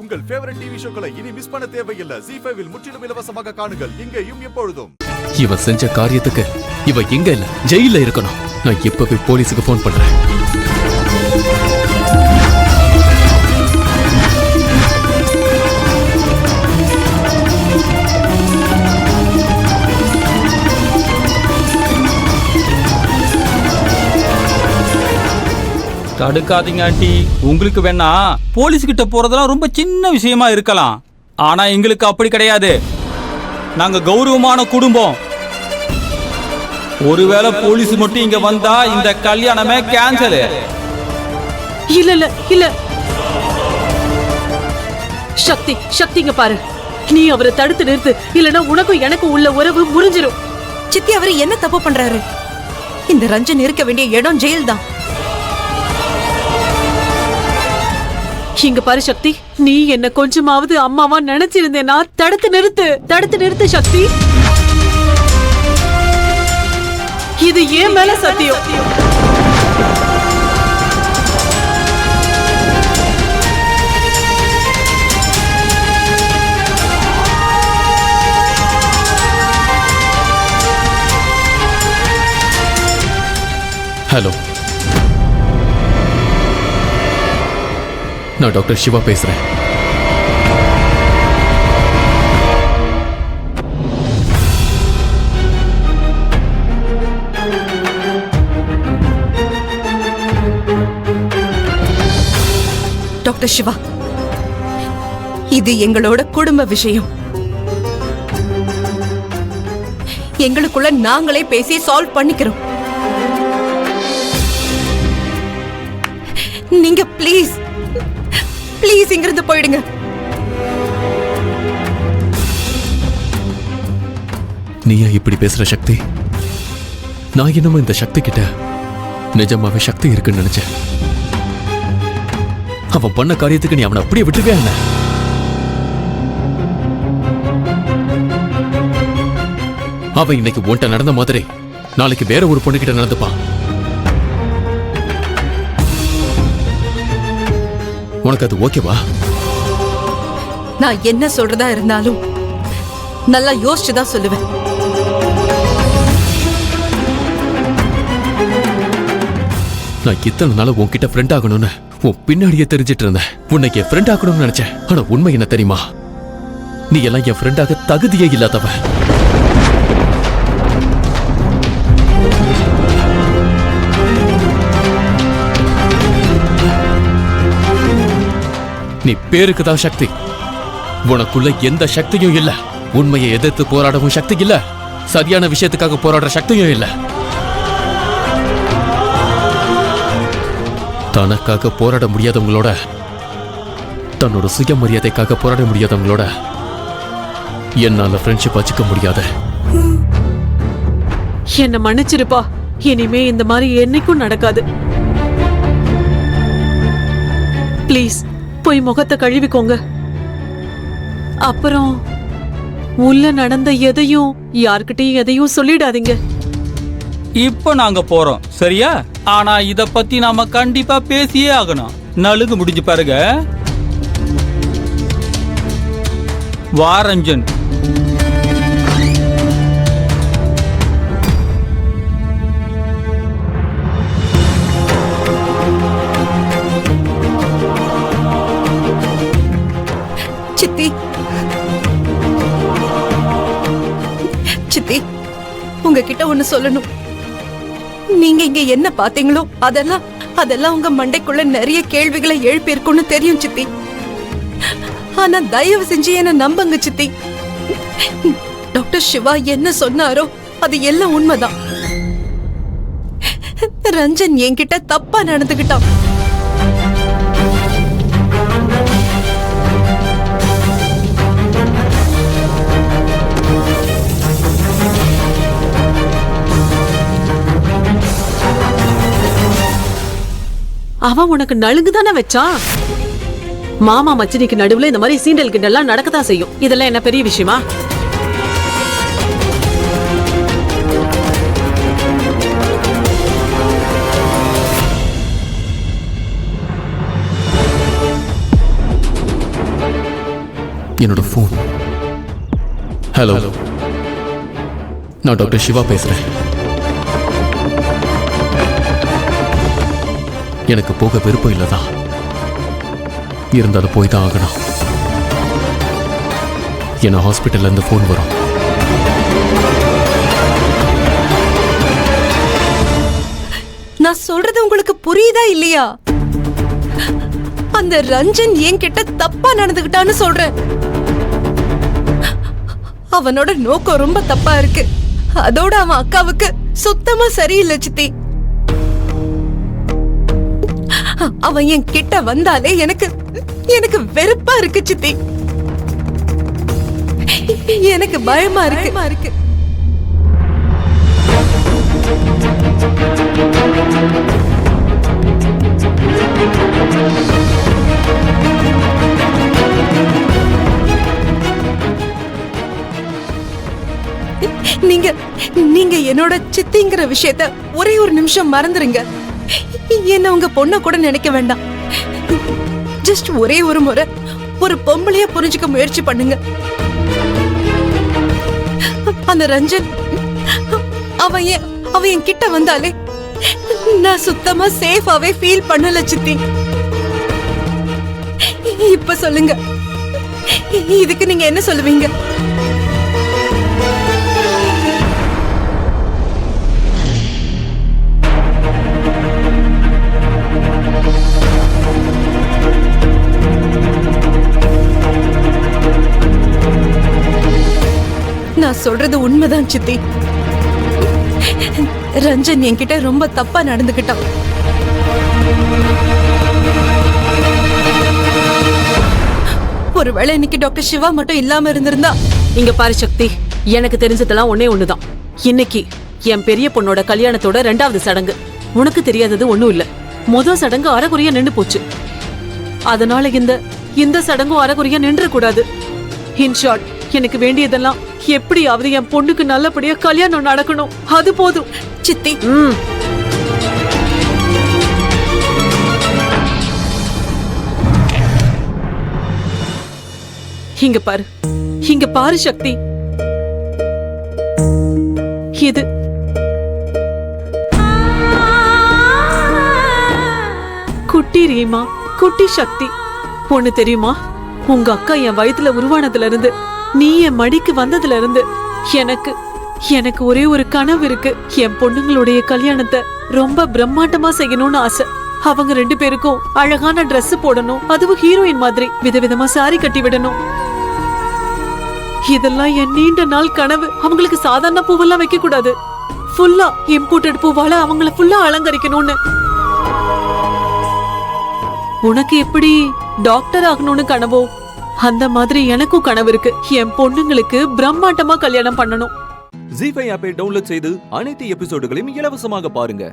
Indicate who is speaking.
Speaker 1: உங்கள் favourite TV ஷோக்களை இனி miss பண்ண தேவையில்லை. ZEE5 இல் முற்றிலும் இலவசமாக காணுங்கள். இங்கேயும் எப்பொழுதும்.
Speaker 2: இவன் செஞ்ச காரியத்துக்கு இவ எங்க இல்ல ஜெயில இருக்கணும். நான் இப்பவே போலீஸுக்கு போன் பண்றேன்.
Speaker 3: தடுக்காதீங்க ஆண்டி. உங்களுக்கு வேணா போலீஸ் கிட்ட போறதெல்லாம் ரொம்ப சின்ன விஷயமா இருக்கலாம். ஆனா எங்களுக்கு அப்படி கிடையாது. நாங்க கௌரவமான குடும்பம். ஒருவேளை போலீஸ் மட்டும் இங்க வந்தா இந்த கல்யாணமே கேன்சல்.
Speaker 4: இல்ல இல்ல இல்ல சக்தி, சக்திங்க பாரு, நீ அவரை தடுத்து நிறுத்து. இல்லனா உனக்கும் எனக்கும் உள்ள உறவு முறிஞ்சிரும்.
Speaker 5: சித்தி, அவரு என்ன தப்பு பண்றாரு? இந்த ரஞ்சன் இருக்க வேண்டிய இடம் ஜெயில் தான்.
Speaker 4: இங்க பாரு சக்தி, நீ என்ன கொஞ்சமாவது அம்மாவா நினைச்சிருந்தேனா தடுத்து நிறுத்து, தடுத்து நிறுத்து சக்தி. இது ஏன் மேல சத்தியம்.
Speaker 2: ஹலோ, நான் டாக்டர் சிவா பேசுறேன்.
Speaker 5: டாக்டர் சிவா, இது எங்களோட குடும்ப விஷயம். எங்களுக்குள்ள நாங்களே பேசி சால்வ் பண்ணிக்கிறோம். நீங்க ப்ளீஸ் ப்ளீஸ் இங்கிருந்து போயிடுங்க.
Speaker 2: நீயா இப்படி பேசுற சக்தி? நான் என்னமோ இந்த சக்தி கிட்ட நிஜமாவே சக்தி இருக்குன்னு நினைச்சேன். அவன் பண்ண காரியத்துக்கு நீ அவனை அப்படியே விட்டுருவே என்ன? அவன் இன்னைக்கு உன்கிட்ட நடந்த மாதிரி நாளைக்கு வேற ஒரு பொண்ணு கிட்ட நடந்துப்பான். உனக்கு அது ஓகேவா?
Speaker 5: நான் என்ன சொல்றதா இருந்தாலும் நல்லா யோசிச்சுதான் சொல்லுவேன்.
Speaker 2: நான் இத்தனை நாள உன்கிட்ட ஃப்ரெண்ட் ஆகணும்னு உன் பின்னாடியே தெரிஞ்சிட்டு இருந்தேன். உன்னைக்கு என் ஃப்ரெண்ட் ஆகணும்னு நினைச்சேன். ஆனா உண்மை என்ன தெரியுமா? நீ எல்லாம் என் ஃப்ரெண்டாக தகுதியே இல்லாதவ. நீ பேருக்கு தான் சக்தி. உனக்குள்ள எந்த சக்தியும் இல்ல. உண்மையை எதிர்த்து போராடவும் சக்தி இல்ல. சரியான விஷயத்துக்காக போராடுற சக்தியும் இல்ல. தனக்காக போராட முடியாதவங்களோட, தன்னோட சுயமரியாதைக்காக போராட முடியாதவங்களோட என்னால ஃப்ரெண்ட்ஷிப் வச்சுக்க முடியாத.
Speaker 4: என்ன மன்னிச்சிருப்பா. இனிமே இந்த மாதிரி என்னைக்கும் நடக்காது. ப்ளீஸ் போய் முகத்தை கழுவிக்கோங்க. அப்புறம் உள்ள நடந்த எதையும் யார்கிட்டயும் எதையும் சொல்லிடாதீங்க.
Speaker 3: இப்ப நாங்க போறோம், சரியா? ஆனா இத பத்தி நாம கண்டிப்பா பேசியே ஆகணும். நலுங்கு முடிஞ்சு பாருங்க. வாரஞ்சன்,
Speaker 5: சித்தி, சித்தி, உங்ககிட்ட ஒண்ணு சொல்லணும். நீங்க இங்க என்ன பாத்தீங்களோ அதெல்லாம் உங்க மண்டைக்குள்ள நிறைய கேள்விகளை எழுப்பியிருக்கும்னு தெரியும் சித்தி. ஆனா தயவு செஞ்சு என்ன நம்புங்க சித்தி. டாக்டர் சிவா என்ன சொன்னாரோ அது எல்லாம் உண்மைதான். ரஞ்சன் என்கிட்ட தப்பா நடந்துகிட்டான்.
Speaker 4: அவன் உனக்கு நலுங்குதானே வச்சான். மாமா மச்சினிக்கு நடுவுல இந்த மாதிரி சீண்டல் கிண்டெல்லாம் நடக்கத்தான் செய்யும். இதெல்லாம் என்ன பெரிய விஷயமா?
Speaker 2: என்னோட ஃபோன். ஹலோ, நான் டாக்டர் சிவா பேசுறேன். எனக்கு போக விருப்பம் இல்லதான், இருந்தாலும் போய் தான் ஆகணும். என்ன ஹாஸ்பிட்டல்ல இருந்து ஃபோன் வரும்.
Speaker 5: நான் சொல்றது உங்களுக்கு புரியுதா இல்லையா? அந்த ரஞ்சன் என்கிட்ட தப்பா நடந்துகிட்டான்னு சொல்றேன். அவனோட நோக்கம் ரொம்ப தப்பா இருக்கு. அதோட அவன் அக்காவுக்கு சுத்தமா சரியில்லை சித்தி. அவன் என் கிட்ட வந்தாலே எனக்கு வெறுப்பா இருக்கு சித்தி. எனக்கு பயமா இருக்கு. நீங்க என்னோட சித்திங்கிற விஷயத்த ஒரே ஒரு நிமிஷம் மறந்துருங்க. என்ன உங்க பொண்ண கூட நினைக்க வேண்டாம். ஜஸ்ட் ஒரே ஒரு முறை ஒரு பொம்பளைய புரிஞ்சுக்க முயற்சி பண்ணுங்க. அந்த ரஞ்சன் அவன் என் கிட்ட வந்தாலே நான் சுத்தமா சேஃபாவே ஃபீல் பண்ணல சித்தி. இப்ப சொல்லுங்க, இதுக்கு நீங்க என்ன சொல்லுவீங்க? நான் சொல்றது உண்மைதான் சித்தி. ரஞ்சன் என்கிட்ட ரொம்ப தப்பா நடந்துகிட்டான். ஒருவேளை இன்னைக்கு டாக்டர் சிவா மட்டும் இல்லாம இருந்திருந்தா.
Speaker 4: இங்க பாரு சக்தி, எனக்கு தெரிஞ்சதெல்லாம் ஒன்னே ஒண்ணுதான். இன்னைக்கு என் பெரிய பொண்ணோட கல்யாணத்தோட 2வது சடங்கு. உனக்கு தெரியாதது ஒண்ணும் இல்ல. முதல் சடங்கு அரைகுறையா நின்று போச்சு. அதனால இந்த சடங்கும் அரைகுறையா நின்று கூடாது. இன் ஷார்ட், எனக்கு வேண்டியதெல்லாம் எப்படியாவது என் பொண்ணுக்கு நல்லபடியா கல்யாணம் நடக்கணும். அது போதும்
Speaker 5: சித்தி.
Speaker 4: இங்க பாரு சக்தி, இது குட்டி ரீமா, குட்டி சக்தி. பொண்ணு தெரியுமா, உங்க அக்கா என் வயித்துல உருவானதுல இருந்து, நீ என் மடிக்கு வந்ததுல இருந்து எனக்கு ஒரே ஒரு கனவு இருக்கு. என் பொண்ணுங்களுடைய கல்யாணத்தை ரொம்ப பிரம்மாண்டமா செய்யணும்னு ஆசை. அவங்க 2 பேருக்கும் அழகான Dress போடணும், அதுவும் ஹீரோயின் மாதிரி விதவிதமா சாரி கட்டி விடணும். இதெல்லாம் என் நீண்ட நாள் கனவு. அவங்களுக்கு சாதாரண பூவெல்லாம் வைக்க கூடாது, ஃபுல்லா இம்போர்ட்டட் பூவால அவங்கள ஃபுல்லா அலங்கரிக்கணும்னு. உனக்கு எப்படி டாக்டர் ஆகணும்னு கனவோ, அந்த மாதிரி எனக்கும் கனவு இருக்கு. என் பொண்ணுங்களுக்கு பிரம்மாண்டமா கல்யாணம் பண்ணணும்.
Speaker 6: ZEE5 ஆப்பை டவுன்லோட் செய்து அனைத்து எபிசோடுகளையும் இலவசமாக பாருங்க.